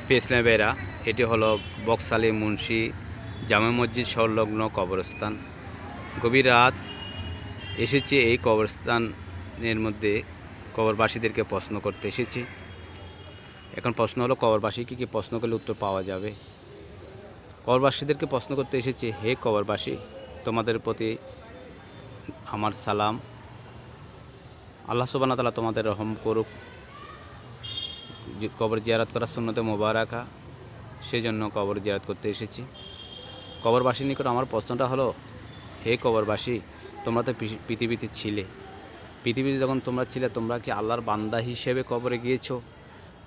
পিছনে বেড়া এটি হলো বকশালী মুন্সি জামে মসজিদ সংলগ্ন কবরস্থান। গভীর রাত এসেছি এই কবরস্থানের মধ্যে কবরবাসীদেরকে প্রশ্ন করতে এসেছি। এখন প্রশ্ন হলো কবরবাসী কী প্রশ্ন করলে উত্তর পাওয়া যাবে। কবরবাসীদেরকে প্রশ্ন করতে এসেছি, হে কবরবাসী, তোমাদের প্রতি আমার সালাম। আল্লাহ সুবহানাহু ওয়া তাআলা তোমাদের রহম করুক। কবর জিয়ারত করা সুন্নতে মোবারাকা, সেই জন্য কবর জিয়ারত করতে এসেছি। কবরবাসীর নিকট আমার প্রশ্নটা হলো, হে কবরবাসী, তোমরা তো পৃথিবীতে ছিলে। পৃথিবীতে যখন তোমরা ছিলে, তোমরা কি আল্লাহর বান্দা হিসেবে কবরে গিয়েছো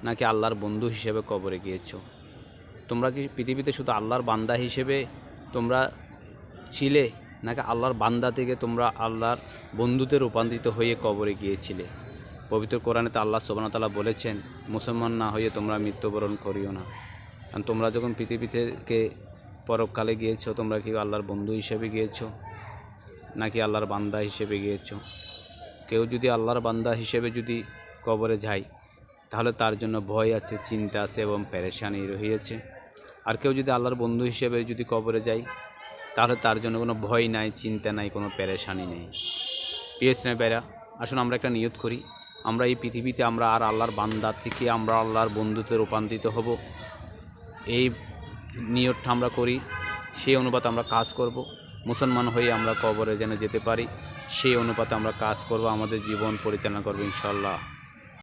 নাকি আল্লাহর বন্ধু হিসেবে কবরে গিয়েছো? তোমরা কি পৃথিবীতে শুধু আল্লাহর বান্দা হিসেবে তোমরা ছিলে নাকি আল্লাহর বান্দা থেকে তোমরা আল্লাহর বন্ধুতে রূপান্তরিত হয়ে কবরে গিয়েছিলে? পবিত্র কোরআনেতে আল্লাহ সুবহানাহু ওয়া তাআলা বলেছেন, মুসলমান না হয়ে তোমরা মৃত্যুবরণ করিও না। কারণ তোমরা যখন পৃথিবী থেকে পরকালে গিয়েছো, তোমরা কি আল্লাহর বন্ধু হিসেবে গিয়েছো নাকি আল্লাহর বান্দা হিসেবে গিয়েছো? কেউ যদি আল্লাহর বান্দা হিসেবে যদি কবরে যায়, তাহলে তার জন্য ভয় আছে, চিন্তা আছে এবং পেরেশানি রহিয়েছে। আর কেউ যদি আল্লাহর বন্ধু হিসেবে যদি কবরে যায়, তাহলে তার জন্য কোনো ভয় নাই, চিন্তা নাই, কোনো পেরেশানি নেই। প্রিয় স্নেহিতরা, আসুন আমরা একটা নিয়ত করি, আমরা এই পৃথিবীতে আমরা আর আল্লাহর বান্দা থেকে আমরা আল্লাহর বন্ধুতে রূপান্তরিত হব। এই নিয়তটা আমরা করি, সেই অনুপাতে আমরা কাজ করব। মুসলমান হয়ে আমরা কবরে যেন যেতে পারি, সেই অনুপাতে আমরা কাজ করব, আমাদের জীবন পরিচালনা করব ইনশাআল্লাহ।